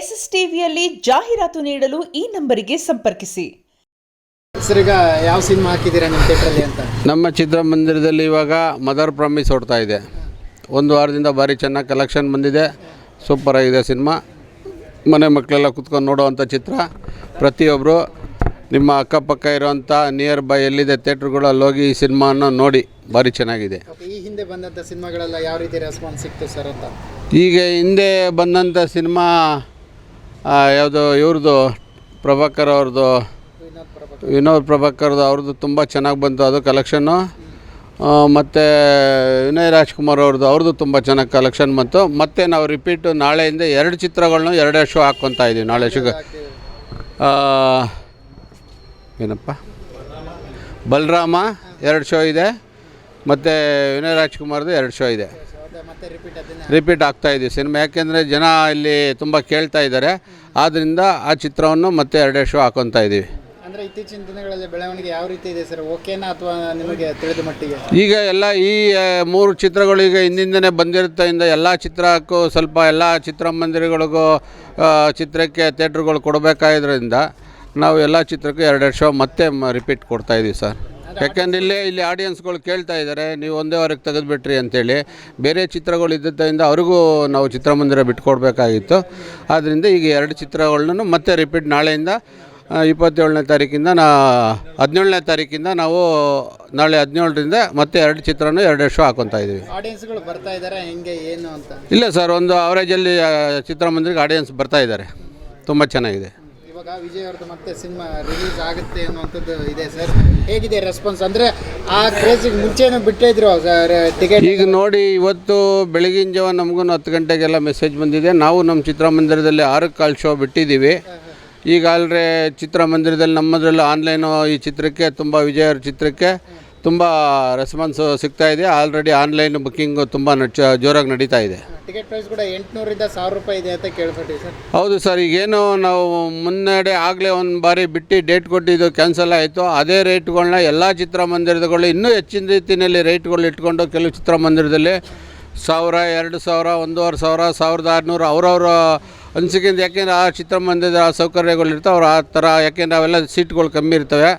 S S ಟಿವಿಯಲ್ಲಿ ಜಾಹೀರಾತು ನೀಡಲು ಈ ನಂಬರಿಗೆ ಸಂಪರ್ಕಿಸಿ. ಸರ್, ಈಗ ಯಾವ ಸಿನಿಮಾ ಹಾಕಿದ್ದೀರಾ ನಿಮ್ಮ ಥಿಯೇಟ್ರಲ್ಲಿ ಅಂತ? ನಮ್ಮ ಚಿತ್ರಮಂದಿರದಲ್ಲಿ ಇವಾಗ ಮದರ್ ಪ್ರಾಮಿಸ್ ಓಡ್ತಾ ಇದೆ. ಒಂದು ವಾರದಿಂದ ಭಾರಿ ಚೆನ್ನಾಗಿ ಕಲೆಕ್ಷನ್ ಬಂದಿದೆ. ಸೂಪರ್ ಆಗಿದೆ ಸಿನಿಮಾ. ಮನೆ ಮಕ್ಕಳೆಲ್ಲ ಕುತ್ಕೊಂಡು ನೋಡೋವಂಥ ಚಿತ್ರ. ಪ್ರತಿಯೊಬ್ಬರು ನಿಮ್ಮ ಅಕ್ಕಪಕ್ಕ ಇರೋವಂಥ ನಿಯರ್ ಬೈ ಎಲ್ಲಿದೆ ಥಿಯೇಟ್ರುಗಳಲ್ಲಿ ಹೋಗಿ ಈ ಸಿನಿಮಾನ ನೋಡಿ. ಭಾರಿ ಚೆನ್ನಾಗಿದೆ. ಈ ಹಿಂದೆ ಬಂದಂಥ ಸಿನಿಮಾಗಳೆಲ್ಲ ಯಾವ ರೀತಿ ರೆಸ್ಪಾನ್ಸ್ ಸಿಕ್ತು ಸರ್ ಅಂತ? ಈಗ ಹಿಂದೆ ಬಂದಂಥ ಸಿನಿಮಾ ಯಾವುದು ಇವ್ರದ್ದು ಪ್ರಭಾಕರ್ ಅವ್ರದ್ದು, ವಿನೋದ್ ಪ್ರಭಾಕರ್ದು ಅವ್ರದ್ದು ತುಂಬ ಚೆನ್ನಾಗಿ ಬಂತು ಅದು ಕಲೆಕ್ಷನ್ನು. ಮತ್ತು ವಿನಯ್ ರಾಜ್ಕುಮಾರ್ ಅವ್ರದ್ದು ತುಂಬ ಚೆನ್ನಾಗಿ ಕಲೆಕ್ಷನ್ ಬಂತು. ಮತ್ತು ನಾವು ರಿಪೀಟು ನಾಳೆಯಿಂದ 2 ಚಿತ್ರಗಳನ್ನೂ 2 ಶೋ ಹಾಕ್ಕೊತಾ ಇದ್ದೀವಿ. ನಾಳೆ ಏನಪ್ಪ ಬಲರಾಮ 2 ಶೋ ಇದೆ, ಮತ್ತು ವಿನಯ್ ರಾಜ್ಕುಮಾರ್ದು 2 ಶೋ ಇದೆ. ರಿಪೀಟ್ ಆಗ್ತಾಯಿದ್ದೀವಿ ಸಿನಿಮಾ. ಯಾಕೆಂದರೆ ಜನ ಇಲ್ಲಿ ತುಂಬ ಕೇಳ್ತಾ ಇದ್ದಾರೆ. ಆದ್ದರಿಂದ ಆ ಚಿತ್ರವನ್ನು ಮತ್ತೆ 2 ಶೋ ಹಾಕ್ಕೊತಾ ಇದ್ದೀವಿ. ಅಂದರೆ ಇತ್ತೀಚಿನ ದಿನಗಳಲ್ಲಿ ಬೆಳವಣಿಗೆ ಯಾವ ರೀತಿ ಇದೆ ಸರ್? ಓಕೆನಾ ಅಥವಾ ನಿಮಗೆ ತಿಳಿದ ಮಟ್ಟಿಗೆ? ಈಗ ಎಲ್ಲ ಈ 3 ಚಿತ್ರಗಳು ಈಗ ಹಿಂದಿಂದನೇ ಬಂದಿರೋದ್ರಿಂದ ಎಲ್ಲ ಚಿತ್ರಕ್ಕೂ ಸ್ವಲ್ಪ ಎಲ್ಲ ಚಿತ್ರಮಂದಿರಗಳಿಗೂ ಚಿತ್ರಕ್ಕೆ ಥಿಯೇಟ್ರುಗಳು ಕೊಡಬೇಕಾದ್ರಿಂದ ನಾವು ಎಲ್ಲ ಚಿತ್ರಕ್ಕೂ 2 ಶೋ ಮತ್ತೆ ರಿಪೀಟ್ ಕೊಡ್ತಾಯಿದ್ದೀವಿ ಸರ್. ಯಾಕೆಂದರೆ ಇಲ್ಲಿ ಆಡಿಯನ್ಸ್ಗಳು ಕೇಳ್ತಾ ಇದ್ದಾರೆ, ನೀವು ಒಂದೇ ವಾರಕ್ಕೆ ತೆಗೆದುಬಿಟ್ರಿ ಅಂತೇಳಿ. ಬೇರೆ ಚಿತ್ರಗಳು ಇದ್ದಿದ್ದರಿಂದ ಅವ್ರಿಗೂ ನಾವು ಚಿತ್ರಮಂದಿರ ಬಿಟ್ಕೊಡ್ಬೇಕಾಗಿತ್ತು. ಆದ್ದರಿಂದ ಈಗ 2 ಚಿತ್ರಗಳನ್ನೂ ಮತ್ತೆ ರಿಪೀಟ್ ನಾಳೆಯಿಂದ 27ನೇ ತಾರೀಕಿಂದ 17ನೇ ತಾರೀಕಿಂದ ನಾವು ನಾಳೆ 17ರಿಂದ ಮತ್ತೆ 2 ಚಿತ್ರನೂ 2 ಶೋ ಹಾಕೊತಾ ಇದ್ದೀವಿ. ಆಡಿಯನ್ಸ್ಗಳು ಬರ್ತಾ ಇದ್ದಾರೆ ಹೆಂಗೆ ಏನು ಅಂತ? ಇಲ್ಲ ಸರ್, ಒಂದು ಅವರೇಜಲ್ಲಿ ಚಿತ್ರಮಂದಿರಕ್ಕೆ ಆಡಿಯನ್ಸ್ ಬರ್ತಾ ಇದ್ದಾರೆ. ತುಂಬ ಚೆನ್ನಾಗಿದೆ. ಇವಾಗ ವಿಜಯ್ ಅವ್ರದ್ದು ಮತ್ತೆ ಸಿನಿಮಾ ರಿಲೀಸ್ ಆಗುತ್ತೆ ಅನ್ನುವಂಥದ್ದು ಇದೆ ಸರ್. ಹೇಗಿದೆ ರೆಸ್ಪಾನ್ಸ್? ಅಂದರೆ ಆ ಕ್ರೇಜಿಗೆ ಮುಂಚೆನೂ ಬಿಟ್ಟಿದ್ರು ಸರ್ ಟಿಕೆಟ್. ಈಗ ನೋಡಿ, ಇವತ್ತು ಬೆಳಗಿನ ಜಾವ ನಮಗೂ 10 ಗಂಟೆಗೆಲ್ಲ ಮೆಸೇಜ್ ಬಂದಿದೆ. ನಾವು ನಮ್ಮ ಚಿತ್ರಮಂದಿರದಲ್ಲಿ 6 ಕಾಲ್ ಶೋ ಬಿಟ್ಟಿದ್ದೀವಿ. ಈಗ ಆಲ್ರೆ ಚಿತ್ರಮಂದಿರದಲ್ಲಿ ನಮ್ಮದ್ರಲ್ಲಿ ಆನ್ಲೈನು ಈ ಚಿತ್ರಕ್ಕೆ ತುಂಬ ವಿಜಯ್ ಅವ್ರ ಚಿತ್ರಕ್ಕೆ ತುಂಬ ರೆಸ್ಪಾನ್ಸು ಸಿಗ್ತಾಯಿದೆ. ಆಲ್ರೆಡಿ ಆನ್ಲೈನ್ ಬುಕ್ಕಿಂಗು ತುಂಬ ಜೋರಾಗಿ ನಡೀತಾ ಇದೆ. ಟಿಕೆಟ್ ಪ್ರೈಸ್ ಕೂಡ 800ರಿಂದ 1000 ರೂಪಾಯಿ ಇದೆ ಅಂತ ಕೇಳ್ಪಟ್ಟಿವಿ ಸರ್. ಹೌದು ಸರ್. ಈಗೇನು ನಾವು ಮುನ್ನಡೆ ಆಗಲೇ ಒಂದು ಬಾರಿ ಬಿಟ್ಟು ಡೇಟ್ ಕೊಟ್ಟಿದ್ದು ಕ್ಯಾನ್ಸಲ್ ಆಯಿತು. ಅದೇ ರೇಟ್ಗಳನ್ನ ಎಲ್ಲ ಚಿತ್ರಮಂದಿರಗಳು ಇನ್ನೂ ಹೆಚ್ಚಿನ ರೀತಿಯಲ್ಲಿ ರೇಟ್ಗಳು ಇಟ್ಕೊಂಡು ಕೆಲವು ಚಿತ್ರಮಂದಿರದಲ್ಲಿ 1000, 2000, 1500, 1600 ಅವ್ರವ್ರ ಅನಿಸಿಕೆಯಿಂದ, ಯಾಕೆಂದರೆ ಆ ಚಿತ್ರಮಂದಿರದ ಆ ಸೌಕರ್ಯಗಳಿರ್ತವೆ ಅವ್ರು ಆ ಥರ. ಯಾಕೆಂದರೆ ಅವೆಲ್ಲ ಸೀಟ್ಗಳು ಕಮ್ಮಿ ಇರ್ತವೆ.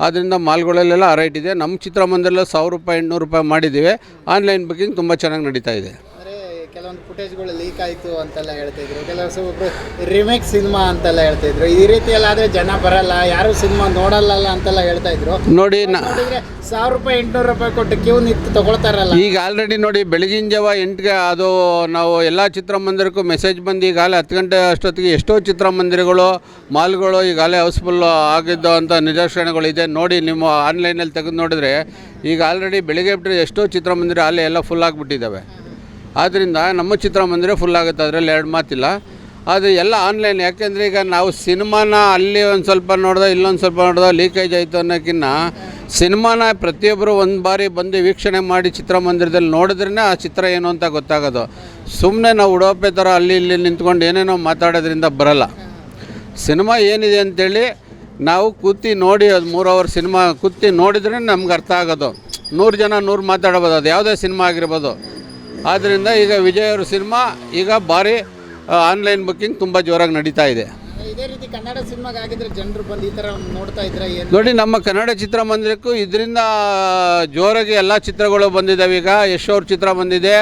ಆದ್ದರಿಂದ ಮಾಲ್ಗಳಲ್ಲೆಲ್ಲ ಆ ರೇಟ್ ಇದೆ. ನಮ್ಮ ಚಿತ್ರಮಂದಿರದಲ್ಲಿ 1000 ರೂಪಾಯಿ 800 ರೂಪಾಯಿ ಮಾಡಿದ್ದೀವಿ. ಆನ್ಲೈನ್ ಬುಕ್ಕಿಂಗ್ ತುಂಬ ಚೆನ್ನಾಗಿ ನಡೀತಾ ಇದೆ. ಅಂದರೆ ಕೆಲವೊಂದು ಫುಟೇಜ್ಗಳು ಲೀಕ್ ಆಯಿತು ಅಂತೆಲ್ಲ ಹೇಳ್ತಾಯಿದ್ರು. ಕೆಲವೊಬ್ಬರು ರಿಮೇಕ್ ಸಿನಿಮಾ ಅಂತೆಲ್ಲ ಹೇಳ್ತಾಯಿದ್ರು. ಈ ರೀತಿಯೆಲ್ಲ ಆದರೆ ಜನ ಬರಲ್ಲ, ಯಾರೂ ಸಿನಿಮಾ ನೋಡಲ್ಲ ಅಂತೆಲ್ಲ ಹೇಳ್ತಾಯಿದ್ರು. ನೋಡಿ, 1000 ರೂಪಾಯಿ 800 ರೂಪಾಯಿ ಕೊಟ್ಟು ಕ್ಯೂ ನಿಂತು ತೊಗೊಳ್ತಾರಲ್ಲ. ಈಗ ಆಲ್ರೆಡಿ ನೋಡಿ, ಬೆಳಗಿನ ಜಾವ 8ಗೆ ಅದು ನಾವು ಎಲ್ಲ ಚಿತ್ರಮಂದಿರಕ್ಕೂ ಮೆಸೇಜ್ ಬಂದು ಈಗಾಗಲೇ 10 ಗಂಟೆ ಅಷ್ಟೊತ್ತಿಗೆ ಎಷ್ಟೋ ಚಿತ್ರಮಂದಿರಗಳು ಮಾಲ್ಗಳು ಈಗಾಗಲೇ ಹೌಸ್ಫುಲ್ ಆಗಿದ್ದು ಅಂತ ನಿದರ್ಶನಗಳಿದೆ. ನೋಡಿ, ನಿಮ್ಮ ಆನ್ಲೈನಲ್ಲಿ ತೆಗೆದು ನೋಡಿದ್ರೆ ಈಗ ಆಲ್ರೆಡಿ ಬೆಳಗ್ಗೆ ಬಿಟ್ಟರೆ ಎಷ್ಟೋ ಚಿತ್ರಮಂದಿರ ಅಲ್ಲೇ ಎಲ್ಲ ಫುಲ್ ಆಗಿಬಿಟ್ಟಿದ್ದಾವೆ. ಆದ್ದರಿಂದ ನಮ್ಮ ಚಿತ್ರಮಂದಿರ ಫುಲ್ ಆಗುತ್ತೆ, ಅದರಲ್ಲಿ 2 ಮಾತಿಲ್ಲ. ಅದು ಎಲ್ಲ ಆನ್ಲೈನ್. ಯಾಕೆಂದರೆ ಈಗ ನಾವು ಸಿನಿಮಾನ ಅಲ್ಲಿ ಒಂದು ಸ್ವಲ್ಪ ನೋಡ್ದೆ, ಇಲ್ಲೊಂದು ಸ್ವಲ್ಪ ನೋಡ್ದೆ, ಲೀಕೇಜ್ ಆಯಿತು ಅನ್ನೋಕ್ಕಿಂತ ಸಿನಿಮಾನ ಪ್ರತಿಯೊಬ್ಬರು ಒಂದು ಬಾರಿ ಬಂದು ವೀಕ್ಷಣೆ ಮಾಡಿ ಚಿತ್ರಮಂದಿರದಲ್ಲಿ ನೋಡಿದ್ರೇ ಆ ಚಿತ್ರ ಏನು ಅಂತ ಗೊತ್ತಾಗೋದು. ಸುಮ್ಮನೆ ನಾವು ಉಡೋಪೆ ಥರ ಅಲ್ಲಿ ಇಲ್ಲಿ ನಿಂತ್ಕೊಂಡು ಏನೇನೋ ಮಾತಾಡೋದ್ರಿಂದ ಬರೋಲ್ಲ. ಸಿನಿಮಾ ಏನಿದೆ ಅಂಥೇಳಿ ನಾವು ಕೂತಿ ನೋಡಿ, ಅದು 3 ಅವರ್ ಸಿನಿಮಾ ಕೂತಿ ನೋಡಿದ್ರೆ ನಮ್ಗೆ ಅರ್ಥ ಆಗೋದು. 100 ಜನ 100 ಮಾತಾಡ್ಬೋದು, ಅದು ಯಾವುದೇ ಸಿನಿಮಾ ಆಗಿರ್ಬೋದು. ಆದ್ದರಿಂದ ಈಗ ವಿಜಯ್ ಅವ್ರ ಸಿನಿಮಾ ಈಗ ಭಾರಿ ಆನ್ಲೈನ್ ಬುಕ್ಕಿಂಗ್ ತುಂಬ ಜೋರಾಗಿ ನಡೀತಾ ಇದೆ. ಇದೇ ರೀತಿ ಕನ್ನಡ ಸಿನಿಮಾಗಾಗಿದ್ರೆ ಜನರು ಬಂದು ಈ ಥರ ನೋಡ್ತಾ ಇದ್ರೆ ನೋಡಿ, ನಮ್ಮ ಕನ್ನಡ ಚಿತ್ರಮಂದಿರಕ್ಕೂ ಇದರಿಂದ ಜೋರಾಗಿ ಎಲ್ಲ ಚಿತ್ರಗಳು ಬಂದಿದ್ದಾವೆ. ಈಗ ಯಶ್ ಅವ್ರ ಚಿತ್ರ ಬಂದಿದೆ.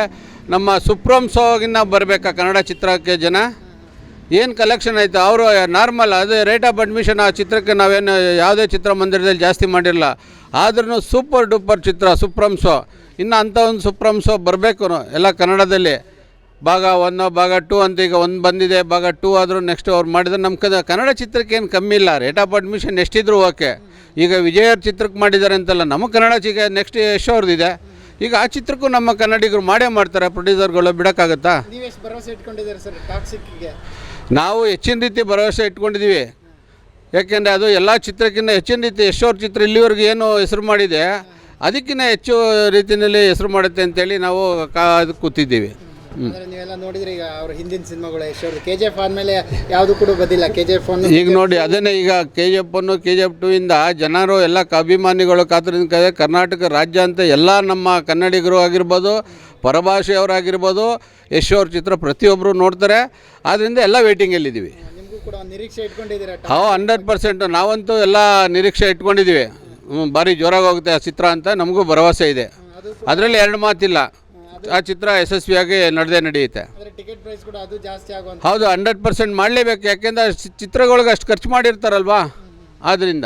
ನಮ್ಮ ಸುಪ್ರಮ್ ಶೋಗಿನ್ನ ಬರಬೇಕಾ ಕನ್ನಡ ಚಿತ್ರಕ್ಕೆ ಜನ? ಏನು ಕಲೆಕ್ಷನ್ ಆಯಿತು. ಅವರು ನಾರ್ಮಲ್ ಅದು ರೇಟ್ ಆಫ್ ಅಡ್ಮಿಷನ್ ಆ ಚಿತ್ರಕ್ಕೆ ನಾವೇನು ಯಾವುದೇ ಚಿತ್ರಮಂದಿರದಲ್ಲಿ ಜಾಸ್ತಿ ಮಾಡಿರಲ್ಲ. ಆದ್ರೂ ಸೂಪರ್ ಡೂಪರ್ ಚಿತ್ರ ಸುಪ್ರಮ್ ಶೋ. ಇನ್ನು ಅಂಥ ಒಂದು ಸುಪ್ರಮ್ ಶೋ ಬರಬೇಕು ಎಲ್ಲ ಕನ್ನಡದಲ್ಲಿ. ಭಾಗ 1, ಭಾಗ 2 ಅಂತ ಈಗ 1 ಬಂದಿದೆ. ಭಾಗ 2 ಆದರೂ ನೆಕ್ಸ್ಟ್ ಅವ್ರು ಮಾಡಿದ್ರೆ ನಮ್ಮ ಕನ್ನಡ ಚಿತ್ರಕ್ಕೆ ಏನು ಕಮ್ಮಿ ಇಲ್ಲ. ರೇಟ್ ಆಫ್ ಅಡ್ಮಿಷನ್ ಎಷ್ಟಿದ್ರು ಓಕೆ. ಈಗ ವಿಜಯ್ ಅವ್ರ ಚಿತ್ರಕ್ಕೆ ಮಾಡಿದ್ದಾರೆ ಅಂತಲ್ಲ, ನಮ್ಮ ಕನ್ನಡ ಚಿಕ್ಕ ನೆಕ್ಸ್ಟ್ ಯಶ್ ಅವ್ರದ್ದಿದೆ. ಈಗ ಆ ಚಿತ್ರಕ್ಕೂ ನಮ್ಮ ಕನ್ನಡಿಗರು ಮಾಡೇ ಮಾಡ್ತಾರೆ. ಪ್ರೊಡ್ಯೂಸರ್ಗಳು ಬಿಡೋಕ್ಕಾಗತ್ತಾ? ನೀವು ಎಷ್ಟು ಭರವಸೆ ಇಟ್ಕೊಂಡಿದ್ದಾರೆ ಸರ್ ಟಾಕ್ಸಿಕ್ಗೆ? ನಾವು ಹೆಚ್ಚಿನ ರೀತಿ ಭರವಸೆ ಇಟ್ಕೊಂಡಿದ್ದೀವಿ. ಯಾಕೆಂದರೆ ಅದು ಎಲ್ಲ ಚಿತ್ರಕ್ಕಿಂತ ಹೆಚ್ಚಿನ ರೀತಿ ಯಶ್ ಅವ್ರ ಚಿತ್ರ ಇಲ್ಲಿವರೆಗೂ ಏನು ಹೆಸರು ಮಾಡಿದೆ ಅದಕ್ಕಿಂತ ಹೆಚ್ಚು ರೀತಿಯಲ್ಲಿ ಹೆಸರು ಮಾಡುತ್ತೆ ಅಂತೇಳಿ ನಾವು ಅದಕ್ಕೆ ಕೂತಿದ್ದೀವಿ. ನೀವೆಲ್ಲ ನೋಡಿದ್ರೆ ಈಗ ಅವ್ರ ಹಿಂದಿನ ಸಿನಿಮಾಗಳು ಯಶೋರ್ದು KGF ಆದಮೇಲೆ ಯಾವುದು ಕೂಡ ಬಂದಿಲ್ಲ. KGF 1 ಈಗ ನೋಡಿ, ಅದನ್ನೇ ಈಗ KGF 1 KGF 2 ಇಂದ ಜನರು ಎಲ್ಲ ಅಭಿಮಾನಿಗಳು ಕಾತುರದಿಂದ ಕರ್ನಾಟಕ ರಾಜ್ಯ ಅಂತ ಎಲ್ಲ ನಮ್ಮ ಕನ್ನಡಿಗರು ಆಗಿರ್ಬೋದು, ಪರಭಾಷೆಯವರಾಗಿರ್ಬೋದು, ಯಶ್ ಅವ್ರ ಚಿತ್ರ ಪ್ರತಿಯೊಬ್ಬರು ನೋಡ್ತಾರೆ. ಆದ್ದರಿಂದ ಎಲ್ಲ ವೇಟಿಂಗಲ್ಲಿದ್ದೀವಿ. ನಿಮಗೂ ಕೂಡ ಒಂದು ನಿರೀಕ್ಷೆ ಇಟ್ಕೊಂಡಿದ್ದೀರಾ? 100% ನಾವಂತೂ ಎಲ್ಲ ನಿರೀಕ್ಷೆ ಇಟ್ಕೊಂಡಿದ್ದೀವಿ. ಭಾರಿ ಜೋರಾಗಿ ಹೋಗುತ್ತೆ ಆ ಚಿತ್ರ ಅಂತ ನಮಗೂ ಭರವಸೆ ಇದೆ. ಅದರಲ್ಲಿ ಎರಡು ಮಾತಿಲ್ಲ, ಆ ಚಿತ್ರ ಯಶಸ್ವಿಯಾಗಿ ನಡೆಯುತ್ತೆ. ಟಿಕೆಟ್ ಪ್ರೈಸ್ ಕೂಡ ಅದು ಜಾಸ್ತಿ ಆಗುವಂತ? ಹೌದು, 100% ಮಾಡಲೇಬೇಕು. ಯಾಕೆಂದರೆ ಚಿತ್ರಗಳಿಗೆ ಅಷ್ಟು ಖರ್ಚು ಮಾಡಿರ್ತಾರಲ್ವಾ, ಆದ್ದರಿಂದ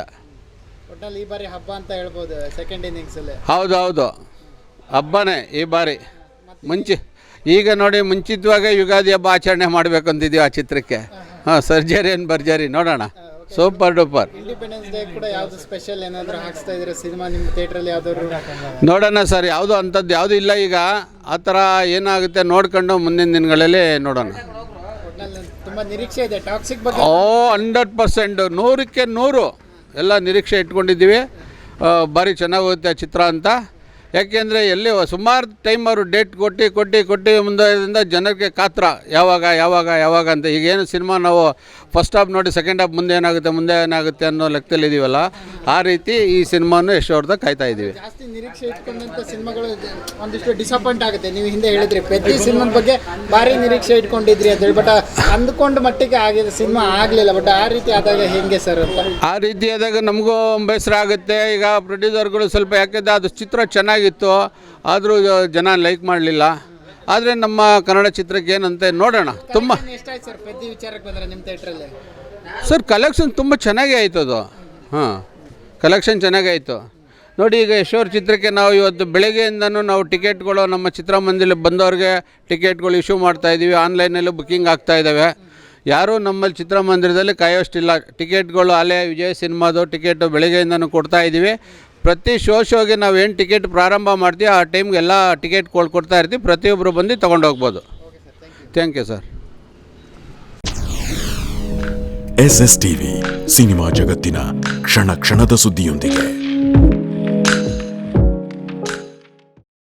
ಒಟ್ಟಲ್ಲಿ ಈ ಬಾರಿ ಹಬ್ಬ ಅಂತ ಹೇಳ್ಬೋದು ಸೆಕೆಂಡ್ ಇನ್ನಿಂಗ್ಸಲ್ಲಿ. ಹೌದು ಹಬ್ಬನೇ ಈ ಬಾರಿ. ಈಗ ನೋಡಿ ಮುಂಚಿತವಾಗಿ ಯುಗಾದಿ ಹಬ್ಬ ಆಚರಣೆ ಮಾಡಬೇಕು ಅಂತಿದ್ದೀವಿ ಆ ಚಿತ್ರಕ್ಕೆ. ಭರ್ಜರಿ ನೋಡೋಣ. Super duper. ಇಂಡಿಪೆಂಡೆನ್ಸ್ ಡೇ ಕೂಡ ಯಾವುದು ಸ್ಪೆಷಲ್ ಏನಾದರೂ ಹಾಕ್ಸ್ತಾ ಇದ್ರೆ ಸಿನಿಮಾ ನಿಮ್ಮ ಥಿಯೇಟ್ರಲ್ಲಿ ಯಾವ್ದಾದ್ರು? ನೋಡೋಣ ಸರ್, ಯಾವುದು ಅಂಥದ್ದು ಯಾವುದೂ ಇಲ್ಲ ಈಗ. ಆ ಥರ ಏನಾಗುತ್ತೆ ನೋಡ್ಕೊಂಡು ಮುಂದಿನ ದಿನಗಳಲ್ಲಿ ನೋಡೋಣ. ತುಂಬ ನಿರೀಕ್ಷೆ ಇದೆ ಟಾಕ್ಸಿಕ್ ಬಗ್ಗೆ. 100% 100ಕ್ಕೆ 100 ಎಲ್ಲ ನಿರೀಕ್ಷೆ ಇಟ್ಕೊಂಡಿದ್ದೀವಿ. ಭಾರಿ ಚೆನ್ನಾಗಿ ಹೋಗುತ್ತೆ ಆ ಚಿತ್ರ ಅಂತ. ಯಾಕೆಂದರೆ ಎಲ್ಲಿ ಸುಮಾರು ಟೈಮ್ ಅವರು ಡೇಟ್ ಕೊಟ್ಟು ಮುಂದೆಯಿಂದ ಜನಕ್ಕೆ ಕಾತ್ರ ಯಾವಾಗ ಅಂತ. ಈಗೇನು ಸಿನಿಮಾ ನಾವು ಫಸ್ಟ್ ಹಾಫ್ ನೋಡಿ ಸೆಕೆಂಡ್ ಹಾಫ್ ಮುಂದೆ ಏನಾಗುತ್ತೆ ಅನ್ನೋ ಲೆಕ್ಕದಲ್ಲಿ ಇದ್ದೀವಲ್ಲ, ಆ ರೀತಿ ಈ ಸಿನಿಮಾನು ಎಷ್ಟು ಅವ್ರದ್ದು ಕಾಯ್ತಾ ಇದ್ದೀವಿ. ಜಾಸ್ತಿ ನಿರೀಕ್ಷೆ ಇಟ್ಕೊಂಡಂಥ ಸಿನಿಮಾಗಳು ಒಂದಿಷ್ಟು ಡಿಸಪಾಯಿಂಟ್ ಆಗುತ್ತೆ. ನೀವು ಹಿಂದೆ ಹೇಳಿದ್ರಿ ಪ್ರತಿ ಸಿನಿಮಾದ ಬಗ್ಗೆ ಭಾರಿ ನಿರೀಕ್ಷೆ ಇಟ್ಕೊಂಡಿದ್ರಿ ಅಂತ ಹೇಳಿ, ಬಟ್ ಅಂದ್ಕೊಂಡು ಮಟ್ಟಿಗೆ ಆಗಿದೆ ಸಿನಿಮಾ ಆಗಲಿಲ್ಲ. ಬಟ್ ಆ ರೀತಿ ಆದಾಗ ಹೆಂಗೆ ಸರ್ ಅಂತ? ಆ ರೀತಿ ಆದಾಗ ನಮಗೂ ಬೇಸರ ಆಗುತ್ತೆ. ಈಗ ಪ್ರೊಡ್ಯೂಸರ್ಗಳು ಸ್ವಲ್ಪ ಯಾಕೆಂದರೆ ಅದು ಚಿತ್ರ ಚೆನ್ನಾಗಿತ್ತು, ಆದರೂ ಜನ ಲೈಕ್ ಮಾಡಲಿಲ್ಲ. ಆದರೆ ನಮ್ಮ ಕನ್ನಡ ಚಿತ್ರಕ್ಕೆ ಏನಂತೆ ನೋಡೋಣ. ತುಂಬ ಎಷ್ಟಾಯ್ತು ಸರ್ ಪೆದ್ದಿ ವಿಚಾರಕ್ಕೆ ಬಂದರೆ ನಿಮ್ಮ ಥಿಯೇಟ್ರಲ್ಲಿ? ಸರ್ ಕಲೆಕ್ಷನ್ ತುಂಬ ಚೆನ್ನಾಗೇ ಆಯಿತು ಅದು. ಕಲೆಕ್ಷನ್ ಚೆನ್ನಾಗಾಯಿತು ನೋಡಿ. ಈಗ ಯಶೋರ್ ಚಿತ್ರಕ್ಕೆ ನಾವು ಇವತ್ತು ಬೆಳಗ್ಗೆಯಿಂದನೂ ನಾವು ಟಿಕೆಟ್ಗಳು ನಮ್ಮ ಚಿತ್ರಮಂದಿರ ಬಂದವ್ರಿಗೆ ಟಿಕೆಟ್ಗಳು ಇಶ್ಯೂ ಮಾಡ್ತಾಯಿದ್ದೀವಿ. ಆನ್ಲೈನಲ್ಲೂ ಬುಕ್ಕಿಂಗ್ ಆಗ್ತಾಯಿದ್ದಾವೆ. ಯಾರೂ ನಮ್ಮಲ್ಲಿ ಚಿತ್ರಮಂದಿರದಲ್ಲಿ ಕಾಯೋಷ್ಟಿಲ್ಲ. ಟಿಕೆಟ್ಗಳು ಅಲ್ಲೇ ವಿಜಯ್ ಸಿನಿಮಾದು ಟಿಕೆಟು ಬೆಳಗ್ಗೆಯಿಂದನೂ ಕೊಡ್ತಾಯಿದ್ದೀವಿ. ಪ್ರತಿ ಶೋಗೆ ನಾವೇನು ಟಿಕೆಟ್ ಪ್ರಾರಂಭ ಮಾಡ್ತೀವಿ ಆ ಟೈಮ್ಗೆ ಎಲ್ಲ ಟಿಕೆಟ್ಗಳು ಕೊಡ್ತಾ ಇರ್ತೀವಿ. ಪ್ರತಿಯೊಬ್ಬರು ಬಂದು ತೊಗೊಂಡೋಗ್ಬೋದು. Thank you sir. SS TV cinema ಜಗತ್ತಿನ ಕ್ಷಣ ಕ್ಷಣದ ಸುದ್ದಿಯೊಂದಿಗೆ.